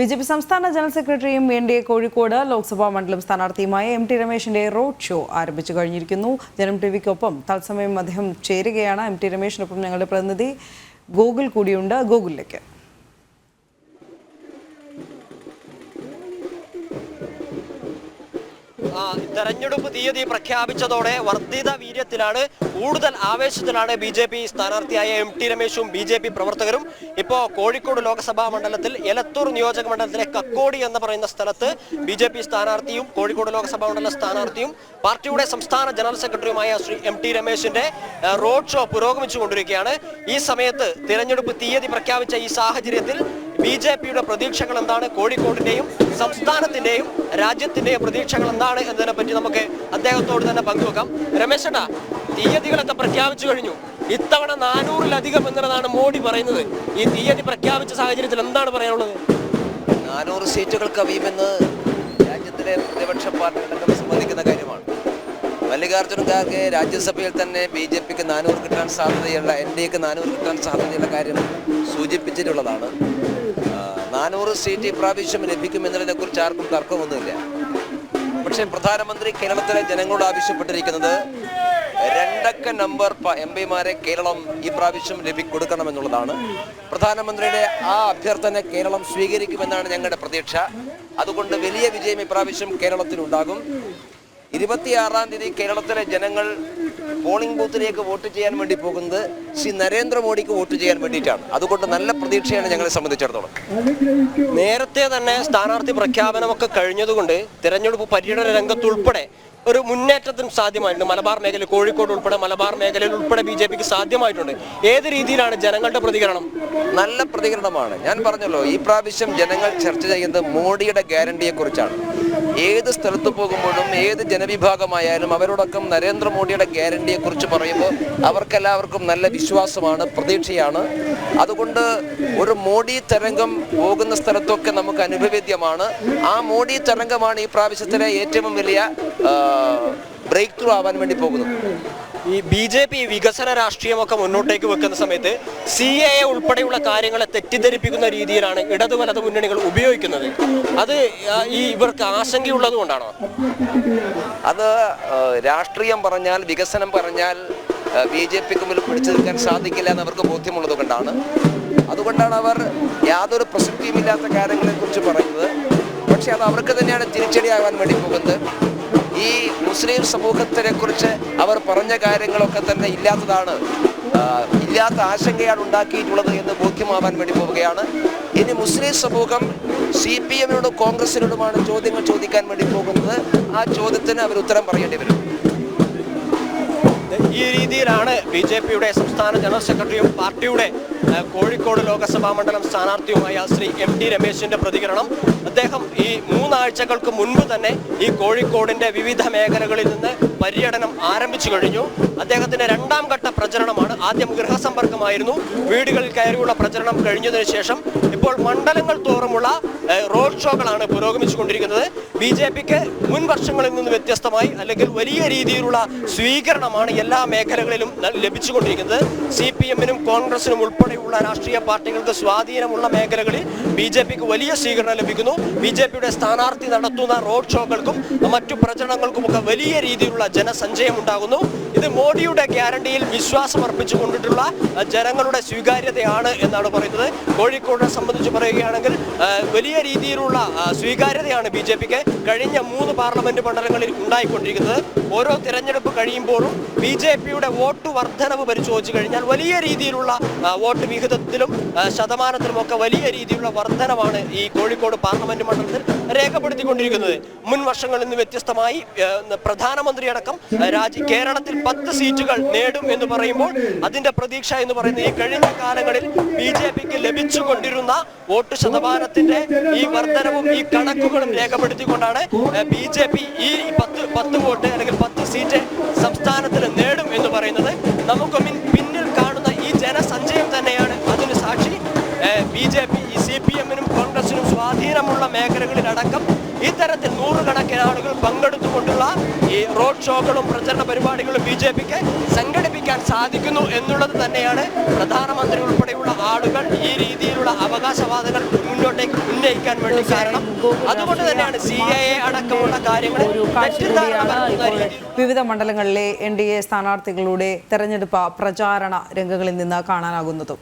BJP സംസ്ഥാന general സെക്രട്ടറിയും NDA Kozhikode Lok Sabha മണ്ഡലം സ്ഥാനാർത്ഥിയുമായ എം.ടി. രമേശിന്റെ റോഡ് ഷോ ആരംഭിച്ചു കഴിഞ്ഞിരിക്കുന്നു. ജനം ടിവിക്കൊപ്പം തത്സമയം അദ്ദേഹം ചേരുകയാണ്. എം.ടി. രമേശിനൊപ്പം ഞങ്ങളുടെ പ്രതിനിധി ഗൂഗിൾ കൂടിയുണ്ട്. ഗൂഗിളിലേക്ക്. തെരഞ്ഞെടുപ്പ് തീയതി പ്രഖ്യാപിച്ചതോടെ വർദ്ധിത വീര്യത്തിലാണ്, കൂടുതൽ ആവേശത്തിലാണ് ബി.ജെ.പി സ്ഥാനാർത്ഥിയായ എം.ടി. രമേശും ബി.ജെ.പി പ്രവർത്തകരും. ഇപ്പോൾ കോഴിക്കോട് ലോക്സഭാ മണ്ഡലത്തിൽ എലത്തൂർ നിയോജക മണ്ഡലത്തിലെ കക്കോടി എന്ന് പറയുന്ന സ്ഥലത്ത് ബി.ജെ.പി സ്ഥാനാർത്ഥിയും കോഴിക്കോട് ലോക്സഭാ മണ്ഡല സ്ഥാനാർത്ഥിയും പാർട്ടിയുടെ സംസ്ഥാന ജനറൽ സെക്രട്ടറിയുമായ ശ്രീ എം.ടി. രമേശിന്റെ റോഡ് ഷോ പുരോഗമിച്ചുകൊണ്ടിരിക്കുകയാണ്. ഈ സമയത്ത് തിരഞ്ഞെടുപ്പ് തീയതി പ്രഖ്യാപിച്ച ഈ സാഹചര്യത്തിൽ ബി.ജെ.പിയുടെ പ്രതീക്ഷകൾ എന്താണ്, കോഴിക്കോടിന്റെയും സംസ്ഥാനത്തിന്റെയും രാജ്യത്തിന്റെയും പ്രതീക്ഷകൾ എന്താണ് എന്നതിനെ പറ്റി നമുക്ക് അദ്ദേഹത്തോട് തന്നെ പങ്കുവെക്കാം. രമേശേട്ടാ, തീയതികളൊക്കെ പ്രഖ്യാപിച്ചു കഴിഞ്ഞു. ഇത്തവണ 400-ലധികം എന്നതാണ് മോഡി പറയുന്നത്. ഈ തീയതി പ്രഖ്യാപിച്ച സാഹചര്യത്തിൽ എന്താണ് പറയാനുള്ളത്? 400 സീറ്റുകൾ കവിയുമെന്ന് രാജ്യത്തിലെ പ്രതിപക്ഷ പാർട്ടികളൊക്കെ സമ്മതിക്കുന്ന കാര്യമാണ്. മല്ലികാർജ്ജുന ഖാർഗെ രാജ്യസഭയിൽ തന്നെ ബി.ജെ.പിക്ക് 400 കിട്ടാൻ സാധ്യതയുള്ള, എൻ.ഡി.എക്ക് 400 കിട്ടാൻ സാധ്യതയുള്ള കാര്യം സൂചിപ്പിച്ചിട്ടുള്ളതാണ്. 400 സീറ്റ് ഇപ്രാവശ്യം ലഭിക്കുമെന്നതിനെ കുറിച്ച് ആർക്കും തർക്കമൊന്നുമില്ല. പക്ഷേ പ്രധാനമന്ത്രി കേരളത്തിലെ ജനങ്ങളോട് ആവശ്യപ്പെട്ടിരിക്കുന്നത് 2 നമ്പർ എം.പിമാരെ കേരളം ഈ പ്രാവശ്യം കൊടുക്കണമെന്നുള്ളതാണ്. പ്രധാനമന്ത്രിയുടെ ആ അഭ്യർത്ഥന കേരളം സ്വീകരിക്കുമെന്നാണ് ഞങ്ങളുടെ പ്രതീക്ഷ. അതുകൊണ്ട് വലിയ വിജയം ഇപ്രാവശ്യം കേരളത്തിനുണ്ടാകും. 26-ാം തീയതി കേരളത്തിലെ ജനങ്ങൾ പോളിംഗ് ബൂത്തിലേക്ക് വോട്ട് ചെയ്യാൻ വേണ്ടി പോകുന്നത് ശ്രീ നരേന്ദ്രമോദിക്ക് വോട്ട് ചെയ്യാൻ വേണ്ടിയിട്ടാണ്. അതുകൊണ്ട് നല്ല പ്രതീക്ഷയാണ് ഞങ്ങളെ സംബന്ധിച്ചിടത്തോളം. നേരത്തെ തന്നെ സ്ഥാനാർത്ഥി പ്രഖ്യാപനമൊക്കെ കഴിഞ്ഞതുകൊണ്ട് തിരഞ്ഞെടുപ്പ് പര്യടന രംഗത്തുൾപ്പെടെ ഒരു മുന്നേറ്റത്തിന് സാധ്യമായിട്ടുണ്ട്. മലബാർ മേഖല, കോഴിക്കോട് ഉൾപ്പെടെ മലബാർ മേഖലയിൽ ഉൾപ്പെടെ ബി.ജെ.പിക്ക് സാധ്യമായിട്ടുണ്ട്. ഏത് രീതിയിലാണ് ജനങ്ങളുടെ പ്രതികരണം? നല്ല പ്രതികരണമാണ്. ഞാൻ പറഞ്ഞല്ലോ, ഈ പ്രാവശ്യം ജനങ്ങൾ ചർച്ച ചെയ്യുന്നത് മോഡിയുടെ ഗ്യാരണ്ടിയെ കുറിച്ചാണ്. ഏത് സ്ഥലത്ത് പോകുമ്പോഴും ഏത് ജനവിഭാഗമായാലും അവരോടൊപ്പം നരേന്ദ്രമോദിയുടെ ഗ്യാരണ്ടിയെ കുറിച്ച് പറയുമ്പോൾ അവർക്കെല്ലാവർക്കും നല്ല വിശ്വാസമാണ്, പ്രതീക്ഷയാണ്. അതുകൊണ്ട് ഒരു മോഡി തരംഗം പോകുന്ന സ്ഥലത്തൊക്കെ നമുക്ക് അനുഭവേദ്യമാണ്. ആ മോഡി തരംഗമാണ് ഈ പ്രാവശ്യത്തിലെ ഏറ്റവും വലിയ ബ്രേക്ക് ത്രൂ ആവാൻ വേണ്ടി പോകുന്നത്. ഈ ബി.ജെ.പി വികസന രാഷ്ട്രീയമൊക്കെ മുന്നോട്ടേക്ക് വെക്കുന്ന സമയത്ത് CAA ഉൾപ്പെടെയുള്ള കാര്യങ്ങളെ തെറ്റിദ്ധരിപ്പിക്കുന്ന രീതിയിലാണ് ഇടതു വലതു മുന്നണികൾ ഉപയോഗിക്കുന്നത്. അത് ഇവർക്ക് ആശങ്കയുള്ളത് കൊണ്ടാണോ? അത് രാഷ്ട്രീയം പറഞ്ഞാൽ, വികസനം പറഞ്ഞാൽ ബി.ജെ.പിക്ക് മുന്നിൽ പിടിച്ചു നിൽക്കാൻ സാധിക്കില്ല എന്ന് അവർക്ക് ബോധ്യമുള്ളത് കൊണ്ടാണ്. അതുകൊണ്ടാണ് അവർ യാതൊരു പ്രസക്തിയുമില്ലാത്ത കാര്യങ്ങളെക്കുറിച്ച് പറയുന്നത്. പക്ഷെ അത് അവർക്ക് തന്നെയാണ് തിരിച്ചടിയാകാൻ വേണ്ടി പോകുന്നത്. ഈ മുസ്ലിം സമൂഹത്തിനെ കുറിച്ച് അവർ പറഞ്ഞ കാര്യങ്ങളൊക്കെ തന്നെ ഇല്ലാത്ത ആശങ്കയാണ് ഉണ്ടാക്കിയിട്ടുള്ളത് എന്ന് ബോധ്യമാവാൻ വേണ്ടി പോവുകയാണ്. ഇനി മുസ്ലിം സമൂഹം CPM-നോടും കോൺഗ്രസിനോടുമാണ് ചോദ്യങ്ങൾ ചോദിക്കാൻ വേണ്ടി പോകുന്നത്. ആ ചോദ്യത്തിന് അവർ ഉത്തരം പറയേണ്ടി വരും. ഈ രീതിയിലാണ് ബി.ജെ.പിയുടെ സംസ്ഥാന ജനറൽ സെക്രട്ടറിയും പാർട്ടിയുടെ കോഴിക്കോട് ലോക്സഭാ മണ്ഡലം സ്ഥാനാർത്ഥിയുമായ ശ്രീ എം.ടി. രമേശിന്റെ പ്രതികരണം. അദ്ദേഹം ഈ 3 ആഴ്ചകൾക്ക് മുൻപ് തന്നെ ഈ കോഴിക്കോടിന്റെ വിവിധ മേഖലകളിൽ നിന്ന് പര്യടനം ആരംഭിച്ചു കഴിഞ്ഞു. അദ്ദേഹത്തിന്റെ 2ാം ഘട്ട പ്രചരണമാണ്. ആദ്യം ഗൃഹസമ്പർക്കമായിരുന്നു. വീടുകളിൽ കയറിയുള്ള പ്രചരണം കഴിഞ്ഞതിന് ശേഷം ഇപ്പോൾ മണ്ഡലങ്ങൾ തോറുമുള്ള റോഡ് ഷോകളാണ് പുരോഗമിച്ചുകൊണ്ടിരിക്കുന്നത്. ബി.ജെ.പിക്ക് മുൻ വർഷങ്ങളിൽ നിന്ന് വ്യത്യസ്തമായി, അല്ലെങ്കിൽ വലിയ രീതിയിലുള്ള സ്വീകരണമാണ് എല്ലാ മേഖലകളിലും ലഭിച്ചുകൊണ്ടിരിക്കുന്നത്. CPM-നും കോൺഗ്രസിനും ഉൾപ്പെടെയുള്ള രാഷ്ട്രീയ പാർട്ടികൾക്ക് സ്വാധീനമുള്ള മേഖലകളിൽ ബി.ജെ.പിക്ക് വലിയ സ്വീകരണം ലഭിക്കുന്നു. ബി.ജെ.പിയുടെ സ്ഥാനാർത്ഥി നടത്തുന്ന റോഡ് ഷോകൾക്കും മറ്റു പ്രചരണങ്ങൾക്കുമൊക്കെ വലിയ രീതിയിലുള്ള ജനസഞ്ചയം ഉണ്ടാകുന്നു. ഇത് മോഡിയുടെ ഗ്യാരണ്ടിയിൽ വിശ്വാസം അർപ്പിച്ചുകൊണ്ടിട്ടുള്ള ജനങ്ങളുടെ സ്വീകാര്യതയാണ് എന്നാണ് പറയുന്നത്. കോഴിക്കോടിനെ സംബന്ധിച്ച് പറയുകയാണെങ്കിൽ വലിയ രീതിയിലുള്ള സ്വീകാര്യതയാണ് ബി.ജെ.പിക്ക് കഴിഞ്ഞ 3 പാർലമെന്റ് മണ്ഡലങ്ങളിൽ ഉണ്ടായിക്കൊണ്ടിരിക്കുന്നത്. ഓരോ തിരഞ്ഞെടുപ്പ് കഴിയുമ്പോഴും ബി.ജെ.പിയുടെ വോട്ട് വർധനവ് പരിശോധിച്ചു കഴിഞ്ഞാൽ വലിയ രീതിയിലുള്ള വോട്ട് വിഹിതത്തിലും ശതമാനത്തിലുമൊക്കെ വലിയ രീതിയിലുള്ള വർധനമാണ് ഈ കോഴിക്കോട് പാർലമെന്റ് മണ്ഡലത്തിൽ രേഖപ്പെടുത്തിക്കൊണ്ടിരിക്കുന്നത്. മുൻ വർഷങ്ങളിൽ നിന്ന് വ്യത്യസ്തമായി പ്രധാനമന്ത്രിയടക്കം കേരളത്തിൽ 10 സീറ്റുകൾ നേടും എന്ന് പറയുമ്പോൾ അതിന്റെ പ്രതീക്ഷ എന്ന് പറയുന്നത് ഈ കഴിഞ്ഞ കാലങ്ങളിൽ ബി.ജെ.പിക്ക് ലഭിച്ചുകൊണ്ടിരുന്ന വോട്ട് ശതമാനത്തിന്റെ ഈ വർധനവും ഈ കണക്കുകളും രേഖപ്പെടുത്തിക്കൊണ്ടാണ് ബി.ജെ.പി ഈ 10 വോട്ട് അല്ലെങ്കിൽ 10 സീറ്റ് സംസ്ഥാനത്തിൽ നേടും എന്ന് പറയുന്നത്. നമുക്ക് പിന്നിൽ കാണുന്ന ഈ ജനസഞ്ചയം തന്നെയാണ് അതിന് സാക്ഷി. ബി.ജെ.പി ഈ CPM-നും കോൺഗ്രസിനും സ്വാധീനമുള്ള മേഖലകളിലടക്കം ഇത്തരത്തിൽ നൂറുകണക്കിന് ആളുകൾ പങ്കെടുത്തുകൊണ്ടുള്ള ഈ റോഡ് ഷോകളും പ്രചരണ പരിപാടികളും BJPക്ക് സംഘടിപ്പിക്കാൻ സാധിക്കുന്നു എന്നുള്ളത് തന്നെയാണ് പ്രധാനമന്ത്രി ഉൾപ്പെടെയുള്ള ആളുകൾ ഈ രീതിയിലുള്ള അവകാശവാദങ്ങൾ മുന്നോട്ടേക്ക് ഉന്നയിക്കാൻ വേണ്ടി കാരണം. അതുകൊണ്ട് തന്നെയാണ് CAA അടക്കമുള്ള കാര്യങ്ങൾ വിവിധ മണ്ഡലങ്ങളിലെ NDA സ്ഥാനാർത്ഥികളുടെ തെരഞ്ഞെടുപ്പ് പ്രചാരണ രംഗങ്ങളിൽ നിന്ന് കാണാനാകുന്നതും.